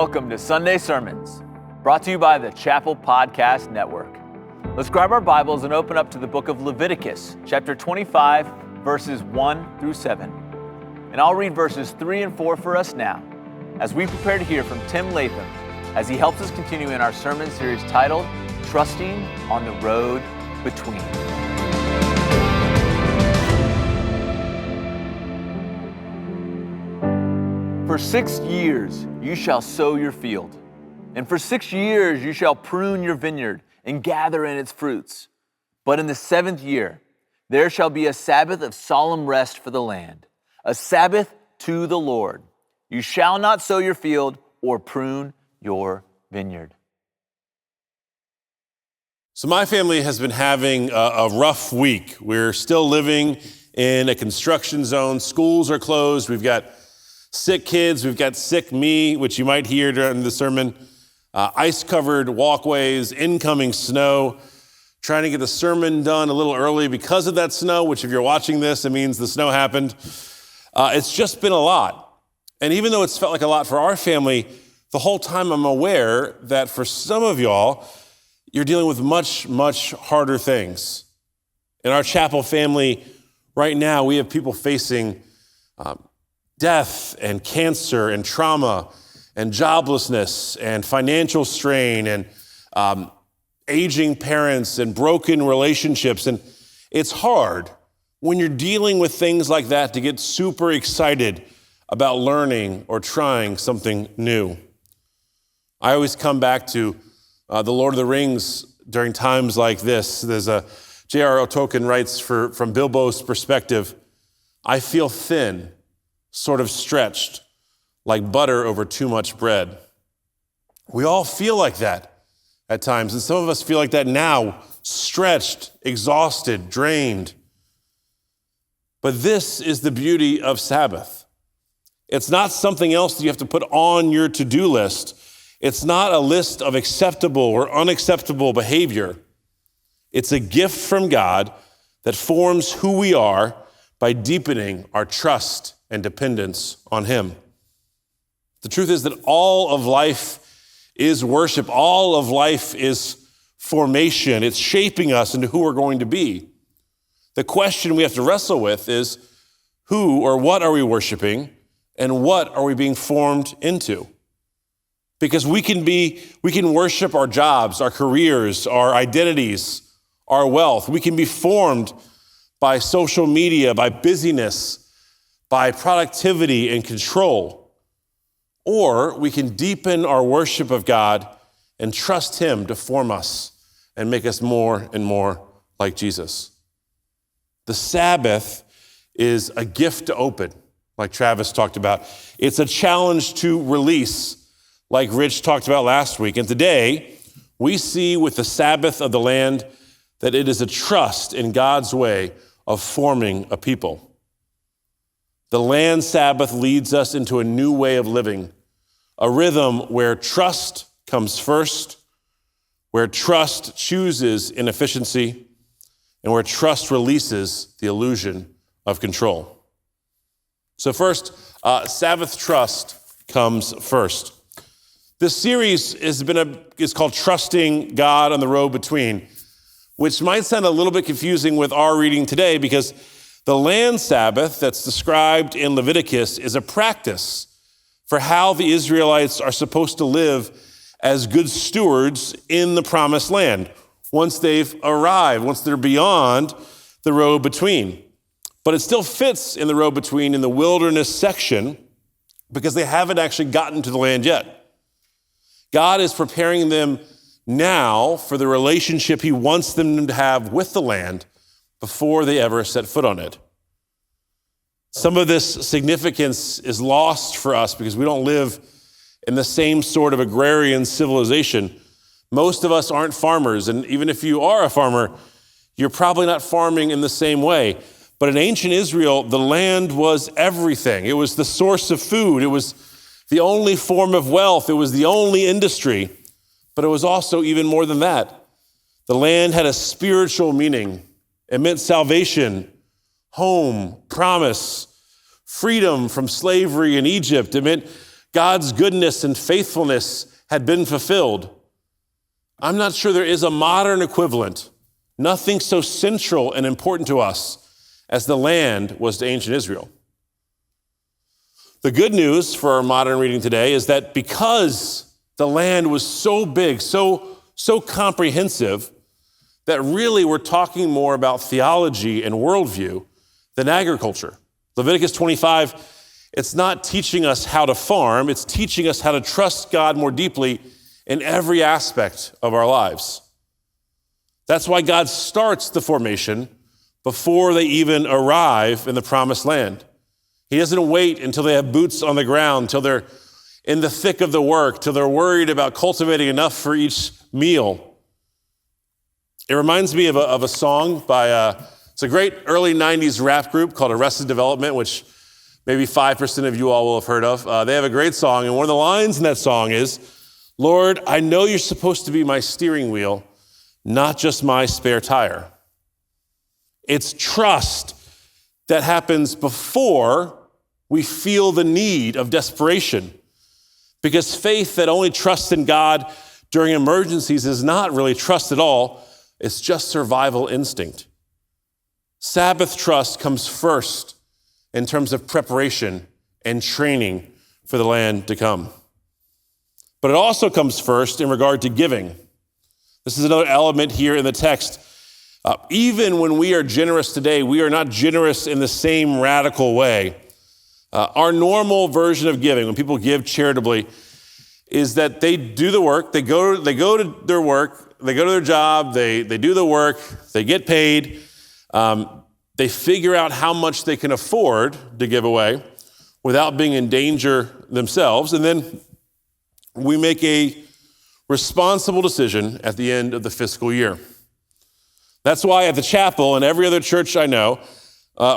Welcome to Sunday Sermons, brought to you by the Chapel Podcast Network. Let's grab our Bibles and open up to the book of Leviticus, chapter 25, verses 1 through 7. And I'll read verses 3 and 4 for us now, as we prepare to hear from Tim Latham, as he helps us continue in our sermon series titled, Trusting on the Road Between. For 6 years you shall sow your field, and for 6 years you shall prune your vineyard and gather in its fruits. But in the 7th year there shall be a Sabbath of solemn rest for the land, a Sabbath to the Lord. You shall not sow your field or prune your vineyard. So my family has been having a rough week. We're still living in a construction zone. Schools are closed. We've got sick kids. We've got sick me, which you might hear during the sermon. Ice-covered walkways, incoming snow. Trying to get the sermon done a little early because of that snow, which if you're watching this, it means the snow happened. It's just been a lot. And even though it's felt like a lot for our family, the whole time I'm aware that for some of y'all, you're dealing with much, much harder things. In our chapel family right now, we have people facing death and cancer and trauma and joblessness and financial strain and aging parents and broken relationships. And it's hard when you're dealing with things like that to get super excited about learning or trying something new. I always come back to the Lord of the Rings during times like this. There's a J.R.R. Tolkien writes from Bilbo's perspective, I feel thin, sort of stretched, like butter over too much bread. We all feel like that at times, and some of us feel like that now, stretched, exhausted, drained. But this is the beauty of Sabbath. It's not something else that you have to put on your to-do list. It's not a list of acceptable or unacceptable behavior. It's a gift from God that forms who we are by deepening our trust and dependence on Him. The truth is that all of life is worship. All of life is formation. It's shaping us into who we're going to be. The question we have to wrestle with is who or what are we worshiping and what are we being formed into? Because we can worship our jobs, our careers, our identities, our wealth. We can be formed by social media, by busyness, by productivity and control. Or we can deepen our worship of God and trust Him to form us and make us more and more like Jesus. The Sabbath is a gift to open, like Travis talked about. It's a challenge to release, like Rich talked about last week. And today, we see with the Sabbath of the land that it is a trust in God's way of forming a people. The land Sabbath leads us into a new way of living, a rhythm where trust comes first, where trust chooses inefficiency, and where trust releases the illusion of control. So first, Sabbath trust comes first. This series is called Trusting God on the Road Between, which might sound a little bit confusing with our reading today because the land Sabbath that's described in Leviticus is a practice for how the Israelites are supposed to live as good stewards in the promised land once they've arrived, once they're beyond the road between. But it still fits in the road between in the wilderness section because they haven't actually gotten to the land yet. God is preparing them now for the relationship He wants them to have with the land before they ever set foot on it. Some of this significance is lost for us because we don't live in the same sort of agrarian civilization. Most of us aren't farmers, and even if you are a farmer, you're probably not farming in the same way. But in ancient Israel, the land was everything. It was the source of food. It was the only form of wealth. It was the only industry. But it was also even more than that. The land had a spiritual meaning. It meant salvation, home, promise, freedom from slavery in Egypt. It meant God's goodness and faithfulness had been fulfilled. I'm not sure there is a modern equivalent, nothing so central and important to us as the land was to ancient Israel. The good news for our modern reading today is that because the land was so big, so comprehensive, that really we're talking more about theology and worldview than agriculture. Leviticus 25, it's not teaching us how to farm, it's teaching us how to trust God more deeply in every aspect of our lives. That's why God starts the formation before they even arrive in the promised land. He doesn't wait until they have boots on the ground, till they're in the thick of the work, till they're worried about cultivating enough for each meal. It reminds me of a song by it's a great early 90s rap group called Arrested Development, which maybe 5% of you all will have heard of. They have a great song, and one of the lines in that song is, "Lord, I know you're supposed to be my steering wheel, not just my spare tire." It's trust that happens before we feel the need of desperation, because faith that only trusts in God during emergencies is not really trust at all. It's just survival instinct. Sabbath trust comes first in terms of preparation and training for the land to come. But it also comes first in regard to giving. This is another element here in the text. Even when we are generous today, we are not generous in the same radical way. Our normal version of giving, when people give charitably, is that they do the work, they go to their work, they go to their job, they do the work, they get paid, they figure out how much they can afford to give away without being in danger themselves, and then we make a responsible decision at the end of the fiscal year. That's why at the chapel and every other church I know,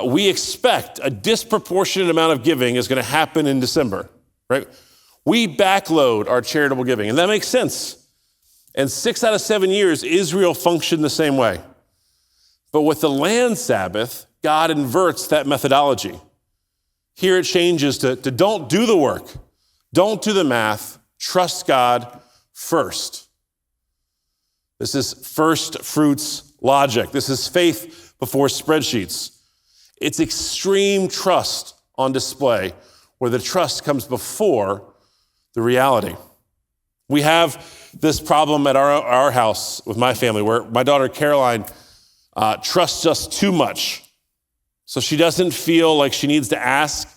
we expect a disproportionate amount of giving is going to happen in December, right? We backload our charitable giving, and that makes sense. And 6 out of 7 years, Israel functioned the same way. But with the land Sabbath, God inverts that methodology. Here it changes to don't do the work, don't do the math, trust God first. This is first fruits logic. This is faith before spreadsheets. It's extreme trust on display, where the trust comes before the reality. We have this problem at our house with my family, where my daughter Caroline trusts us too much. So she doesn't feel like she needs to ask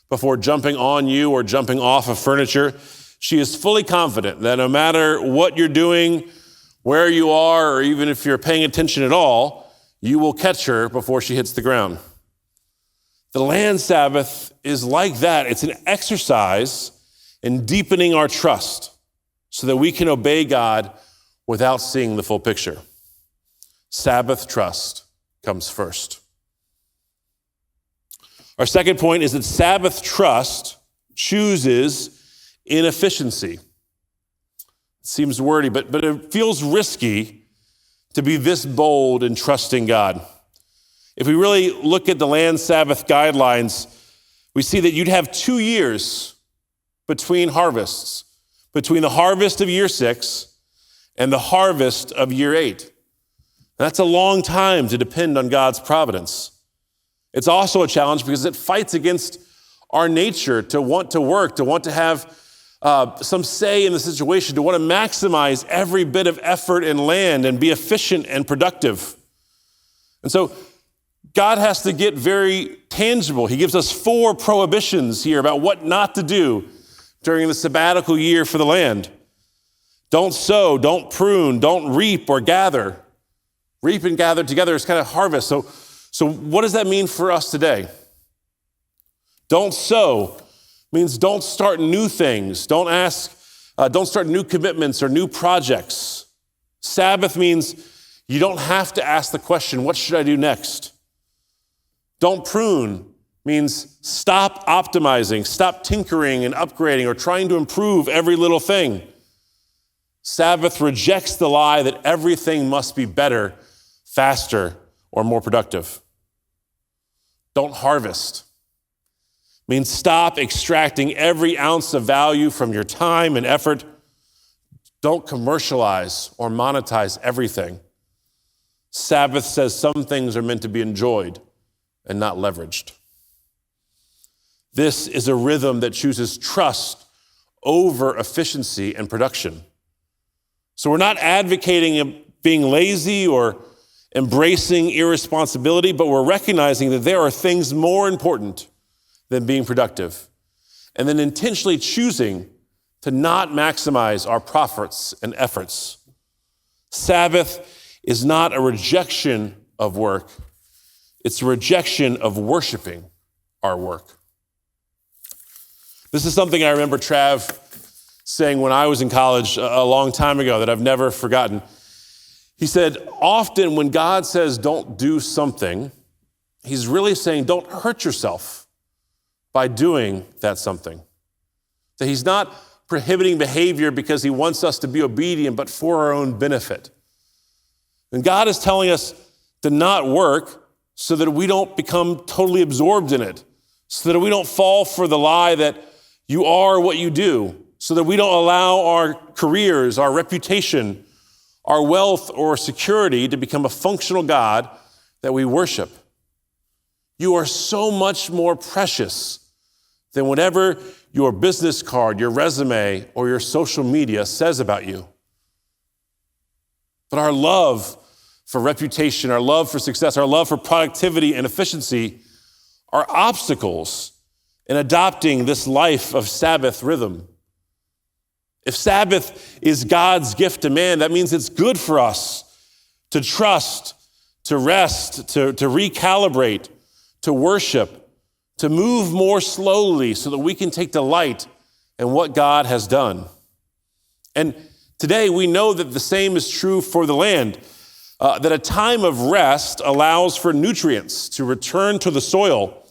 before jumping on you or jumping off of furniture. She is fully confident that no matter what you're doing, where you are, or even if you're paying attention at all, you will catch her before she hits the ground. The land Sabbath is like that. It's an exercise in deepening our trust so that we can obey God without seeing the full picture. Sabbath trust comes first. Our second point is that Sabbath trust chooses inefficiency. It seems wordy, but it feels risky to be this bold in trusting God. If we really look at the land Sabbath guidelines, we see that you'd have 2 years between harvests, between the harvest of year 6 and the harvest of year 8. That's a long time to depend on God's providence. It's also a challenge because it fights against our nature to want to work, to want to have some say in the situation, to want to maximize every bit of effort and land and be efficient and productive. And so God has to get very tangible. He gives us 4 prohibitions here about what not to do during the sabbatical year for the land. Don't sow, don't prune, don't reap or gather. Reap and gather together is kind of harvest. So what does that mean for us today? Don't sow means don't start new things. Don't start new commitments or new projects. Sabbath means you don't have to ask the question, what should I do next? Don't prune means stop optimizing, stop tinkering and upgrading or trying to improve every little thing. Sabbath rejects the lie that everything must be better, faster, or more productive. Don't harvest means stop extracting every ounce of value from your time and effort. Don't commercialize or monetize everything. Sabbath says some things are meant to be enjoyed and not leveraged. This is a rhythm that chooses trust over efficiency and production. So we're not advocating being lazy or embracing irresponsibility, but we're recognizing that there are things more important than being productive, and then intentionally choosing to not maximize our profits and efforts. Sabbath is not a rejection of work. It's a rejection of worshiping our work. This is something I remember Trav saying when I was in college a long time ago that I've never forgotten. He said, often when God says don't do something, he's really saying don't hurt yourself by doing that something. That he's not prohibiting behavior because he wants us to be obedient, but for our own benefit. And God is telling us to not work so that we don't become totally absorbed in it, so that we don't fall for the lie that you are what you do, so that we don't allow our careers, our reputation, our wealth or security to become a functional God that we worship. You are so much more precious than whatever your business card, your resume, or your social media says about you. But our love for reputation, our love for success, our love for productivity and efficiency are obstacles in adopting this life of Sabbath rhythm. If Sabbath is God's gift to man, that means it's good for us to trust, to rest, to recalibrate, to worship, to move more slowly so that we can take delight in what God has done. And today we know that the same is true for the land, that a time of rest allows for nutrients to return to the soil.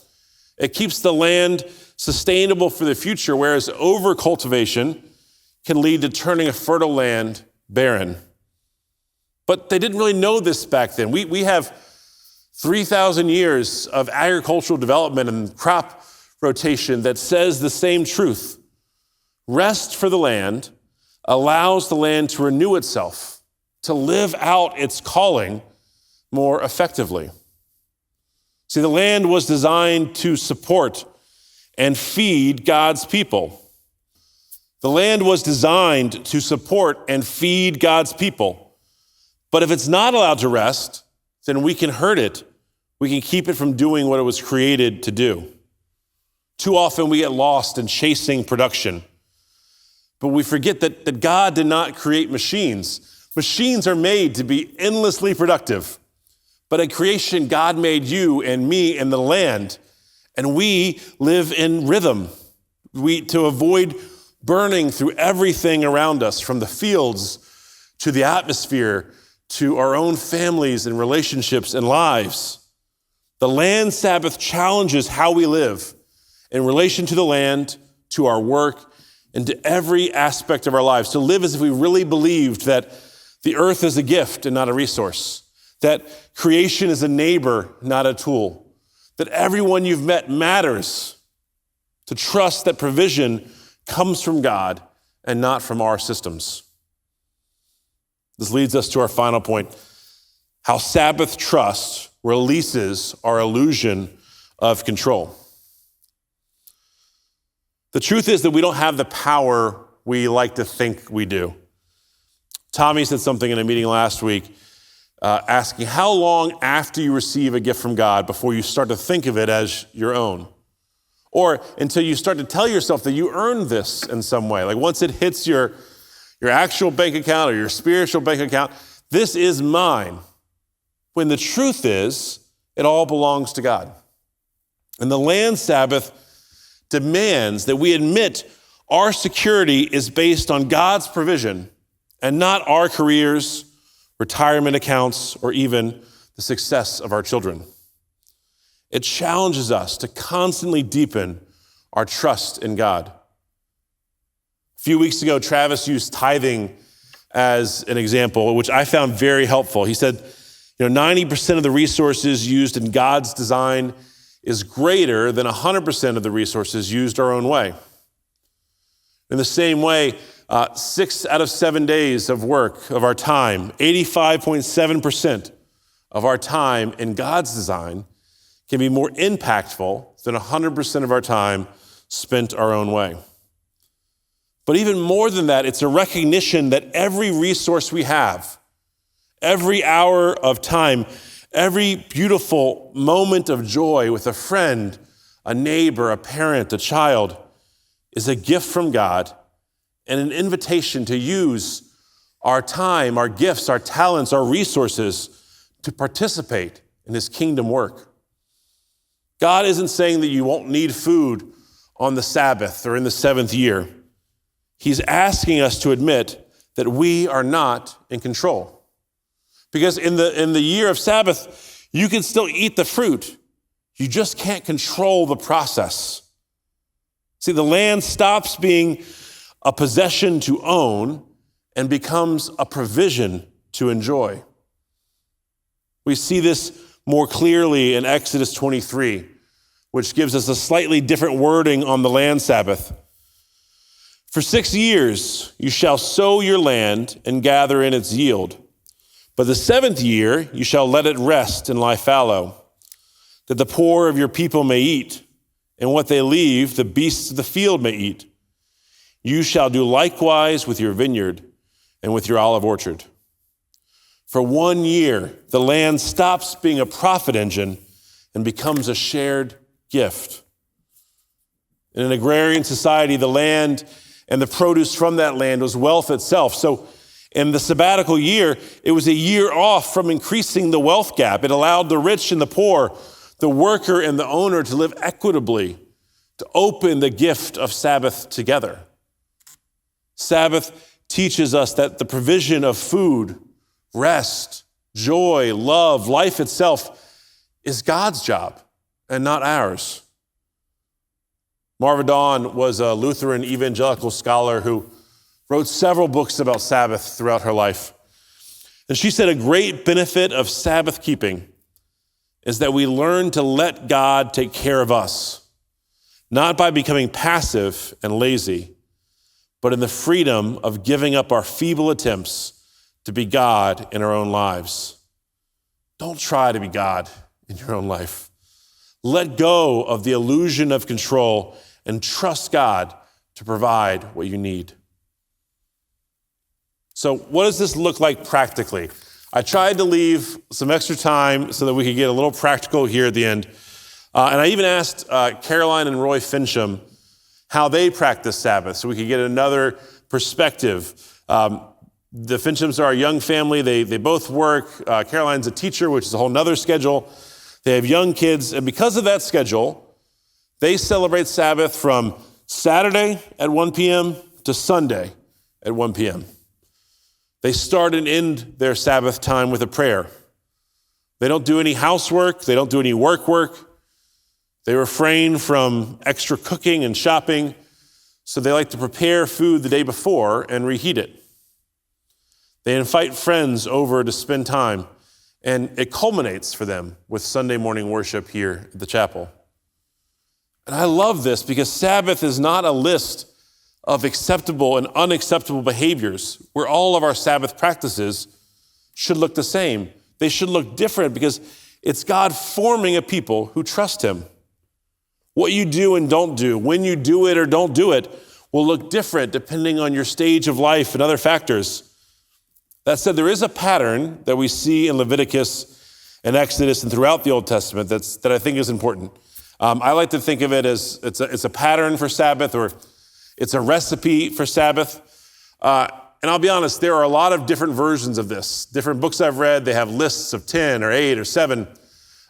It keeps the land sustainable for the future, whereas overcultivation can lead to turning a fertile land barren. But they didn't really know this back then. We have 3,000 years of agricultural development and crop rotation that says the same truth. Rest for the land allows the land to renew itself, to live out its calling more effectively. See, the land was designed to support and feed God's people. The land was designed to support and feed God's people. But if it's not allowed to rest, then we can hurt it. We can keep it from doing what it was created to do. Too often we get lost in chasing production. But we forget that God did not create machines. Machines are made to be endlessly productive. But in creation, God made you and me and the land. And we live in rhythm. To avoid burning through everything around us, from the fields to the atmosphere, to our own families and relationships and lives. The land Sabbath challenges how we live in relation to the land, to our work, and to every aspect of our lives. To live as if we really believed that the earth is a gift and not a resource, that creation is a neighbor, not a tool, that everyone you've met matters, to trust that provision comes from God and not from our systems. This leads us to our final point, how Sabbath trust releases our illusion of control. The truth is that we don't have the power we like to think we do. Tommy said something in a meeting last week, asking how long after you receive a gift from God before you start to think of it as your own? Or until you start to tell yourself that you earned this in some way. Like once it hits your actual bank account or your spiritual bank account, this is mine. When the truth is, it all belongs to God. And the land Sabbath demands that we admit our security is based on God's provision and not our careers, retirement accounts, or even the success of our children. It challenges us to constantly deepen our trust in God. A few weeks ago, Travis used tithing as an example, which I found very helpful. He said, 90% of the resources used in God's design is greater than 100% of the resources used our own way. In the same way, 6 out of 7 days of work of our time, 85.7% of our time in God's design can be more impactful than 100% of our time spent our own way. But even more than that, it's a recognition that every resource we have, every hour of time, every beautiful moment of joy with a friend, a neighbor, a parent, a child, is a gift from God and an invitation to use our time, our gifts, our talents, our resources to participate in his kingdom work. God isn't saying that you won't need food on the Sabbath or in the 7th year. He's asking us to admit that we are not in control. Because in the year of Sabbath, you can still eat the fruit. You just can't control the process. See, the land stops being a possession to own and becomes a provision to enjoy. We see this more clearly in Exodus 23, which gives us a slightly different wording on the land Sabbath. For 6 years you shall sow your land and gather in its yield. But the 7th year you shall let it rest and lie fallow, that the poor of your people may eat, and what they leave the beasts of the field may eat. You shall do likewise with your vineyard and with your olive orchard. For 1 year, the land stops being a profit engine and becomes a shared gift. In an agrarian society, the land and the produce from that land was wealth itself. So in the sabbatical year, it was a year off from increasing the wealth gap. It allowed the rich and the poor, the worker and the owner to live equitably, to open the gift of Sabbath together. Sabbath teaches us that the provision of food, rest, joy, love, life itself is God's job and not ours. Marva Dawn was a Lutheran evangelical scholar who wrote several books about Sabbath throughout her life. And she said a great benefit of Sabbath keeping is that we learn to let God take care of us, not by becoming passive and lazy, but in the freedom of giving up our feeble attempts to be God in our own lives. Don't try to be God in your own life. Let go of the illusion of control and trust God to provide what you need. So what does this look like practically? I tried to leave some extra time so that we could get a little practical here at the end. And I even asked Caroline and Roy Fincham how they practice Sabbath so we could get another perspective. The Finchams are a young family. They both work. Caroline's a teacher, which is a whole nother schedule. They have young kids. And because of that schedule, they celebrate Sabbath from Saturday at 1 p.m. to Sunday at 1 p.m. They start and end their Sabbath time with a prayer. They don't do any housework. They don't do any work. They refrain from extra cooking and shopping, so they like to prepare food the day before and reheat it. They invite friends over to spend time, and it culminates for them with Sunday morning worship here at the chapel. And I love this because Sabbath is not a list of acceptable and unacceptable behaviors where all of our Sabbath practices should look the same. They should look different because it's God forming a people who trust him. What you do and don't do, when you do it or don't do it, will look different depending on your stage of life and other factors. That said, there is a pattern that we see in Leviticus and Exodus and throughout the Old Testament that I think is important. I like to think of it as it's a pattern for Sabbath, or it's a recipe for Sabbath. And I'll be honest, there are a lot of different versions of this. Different books I've read, they have lists of 10 or 8 or 7.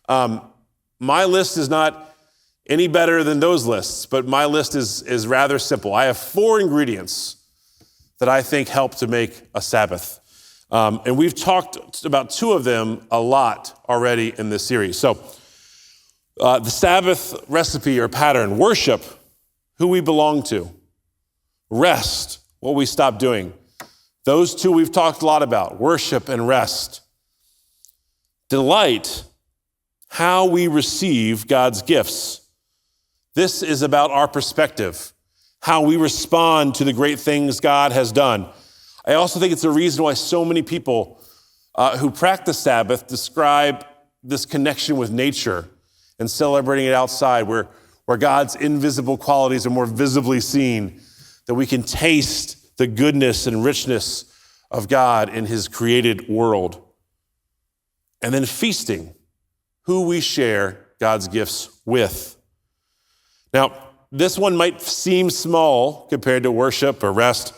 My list is not any better than those lists, but my list is rather simple. I have 4 ingredients that I think help to make a Sabbath. And we've talked about 2 of them a lot already in this series. So the Sabbath recipe or pattern: worship, who we belong to; rest, what we stop doing. Those 2 we've talked a lot about, worship and rest. Delight, how we receive God's gifts. This is about our perspective, how we respond to the great things God has done. I also think it's a reason why so many people who practice Sabbath describe this connection with nature and celebrating it outside, where God's invisible qualities are more visibly seen, that we can taste the goodness and richness of God in his created world. And then feasting, who we share God's gifts with. Now, this one might seem small compared to worship or rest,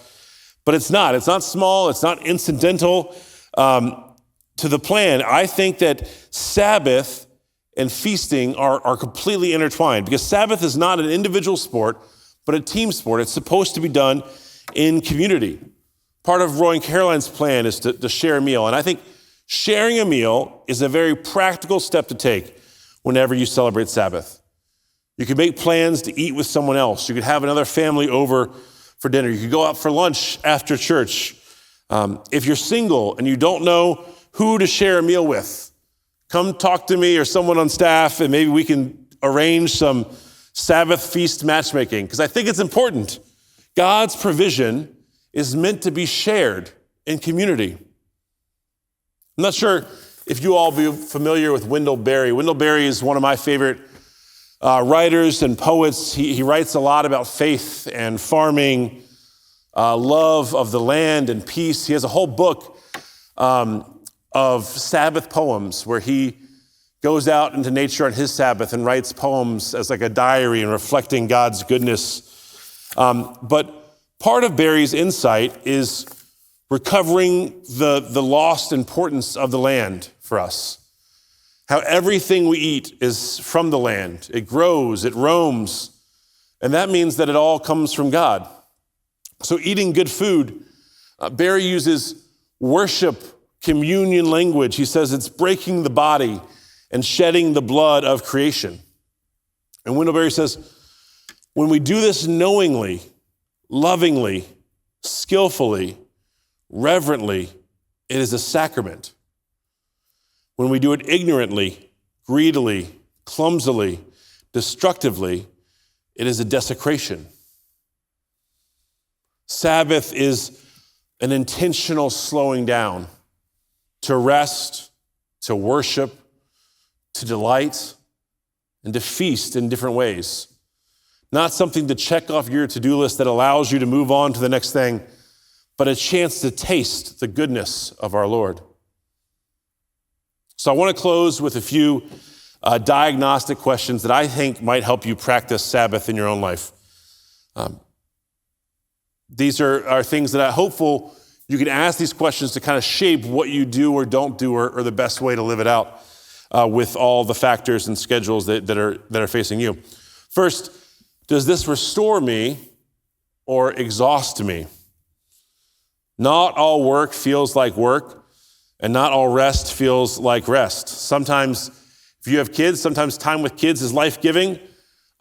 but it's not. It's not small. It's not incidental to the plan. I think that Sabbath and feasting are completely intertwined, because Sabbath is not an individual sport, but a team sport. It's supposed to be done in community. Part of Roy and Caroline's plan is to share a meal. And I think sharing a meal is a very practical step to take whenever you celebrate Sabbath. You could make plans to eat with someone else. You could have another family over for dinner. You could go out for lunch after church. If you're single and you don't know who to share a meal with, come talk to me or someone on staff, and maybe we can arrange some Sabbath feast matchmaking, because I think it's important. God's provision is meant to be shared in community. I'm not sure if you all be familiar with Wendell Berry. Wendell Berry is one of my favorite writers and poets. He writes a lot about faith and farming, love of the land and peace. He has a whole book of Sabbath poems where he goes out into nature on his Sabbath and writes poems as like a diary and reflecting God's goodness. But part of Berry's insight is recovering the lost importance of the land for us. How everything we eat is from the land. It grows, it roams, and that means that it all comes from God. So eating good food, Berry uses worship, communion language. He says it's breaking the body and shedding the blood of creation. And Wendell Berry says, when we do this knowingly, lovingly, skillfully, reverently, it is a sacrament. When we do it ignorantly, greedily, clumsily, destructively, it is a desecration. Sabbath is an intentional slowing down to rest, to worship, to delight, and to feast in different ways. Not something to check off your to-do list that allows you to move on to the next thing, but a chance to taste the goodness of our Lord. So I want to close with a few diagnostic questions that I think might help you practice Sabbath in your own life. These are things that I'm hopeful you can ask these questions to kind of shape what you do or don't do, or the best way to live it out with all the factors and schedules that are facing you. First, does this restore me or exhaust me? Not all work feels like work, and not all rest feels like rest. Sometimes, if you have kids, sometimes time with kids is life-giving.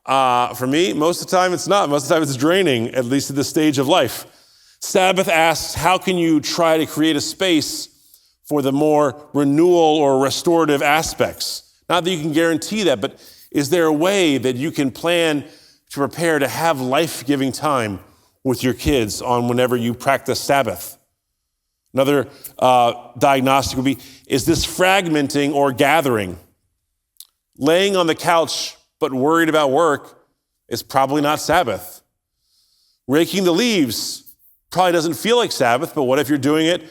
For me, most of the time it's not. Most of the time it's draining, at least at this stage of life. Sabbath asks, how can you try to create a space for the more renewal or restorative aspects? Not that you can guarantee that, but is there a way that you can plan to prepare to have life-giving time with your kids on whenever you practice Sabbath? Another diagnostic would be, is this fragmenting or gathering? Laying on the couch but worried about work is probably not Sabbath. Raking the leaves probably doesn't feel like Sabbath, but what if you're doing it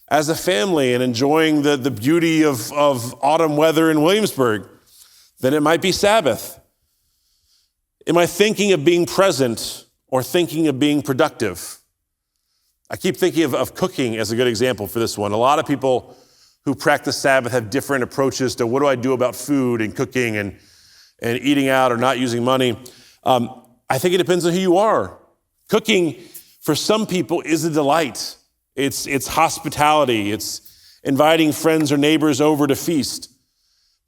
as a family and enjoying the beauty of autumn weather in Williamsburg? Then it might be Sabbath. Am I thinking of being present or thinking of being productive? I keep thinking of cooking as a good example for this one. A lot of people who practice Sabbath have different approaches to what do I do about food and cooking and eating out or not using money. I think it depends on who you are. Cooking, for some people, is a delight. It's hospitality. It's inviting friends or neighbors over to feast.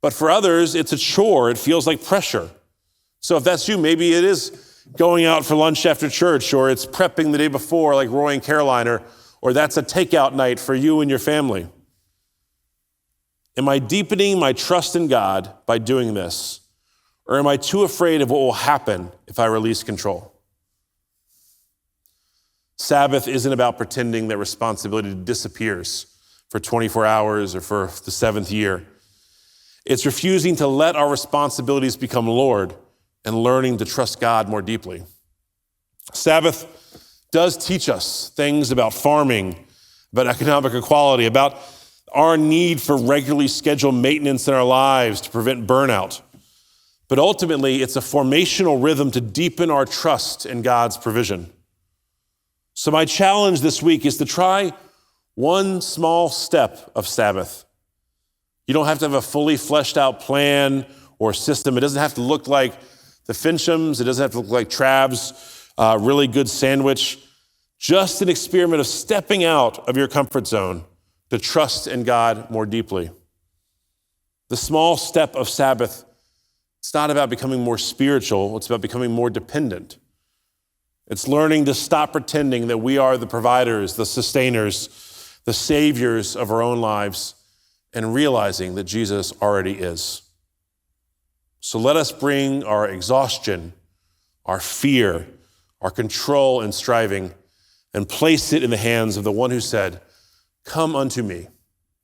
But for others, it's a chore. It feels like pressure. So if that's you, maybe it is going out for lunch after church, or it's prepping the day before like Roy and Caroline, or that's a takeout night for you and your family. Am I deepening my trust in God by doing this? Or am I too afraid of what will happen if I release control? Sabbath isn't about pretending that responsibility disappears for 24 hours or for the seventh year. It's refusing to let our responsibilities become Lord and learning to trust God more deeply. Sabbath does teach us things about farming, about economic equality, about our need for regularly scheduled maintenance in our lives to prevent burnout. But ultimately, it's a formational rhythm to deepen our trust in God's provision. So my challenge this week is to try one small step of Sabbath. You don't have to have a fully fleshed out plan or system. It doesn't have to look like the Finchams. It doesn't have to look like Trav's really good sandwich. Just an experiment of stepping out of your comfort zone to trust in God more deeply. The small step of Sabbath, it's not about becoming more spiritual. It's about becoming more dependent. It's learning to stop pretending that we are the providers, the sustainers, the saviors of our own lives, and realizing that Jesus already is. So let us bring our exhaustion, our fear, our control and striving, and place it in the hands of the one who said, "Come unto me,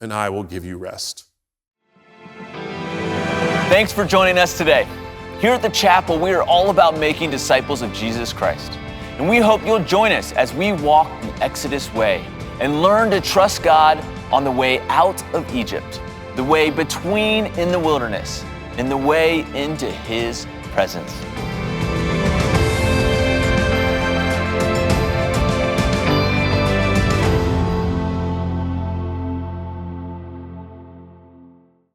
and I will give you rest." Thanks for joining us today. Here at the chapel, we are all about making disciples of Jesus Christ. And we hope you'll join us as we walk the Exodus way and learn to trust God on the way out of Egypt, the way between in the wilderness, and the way into His presence.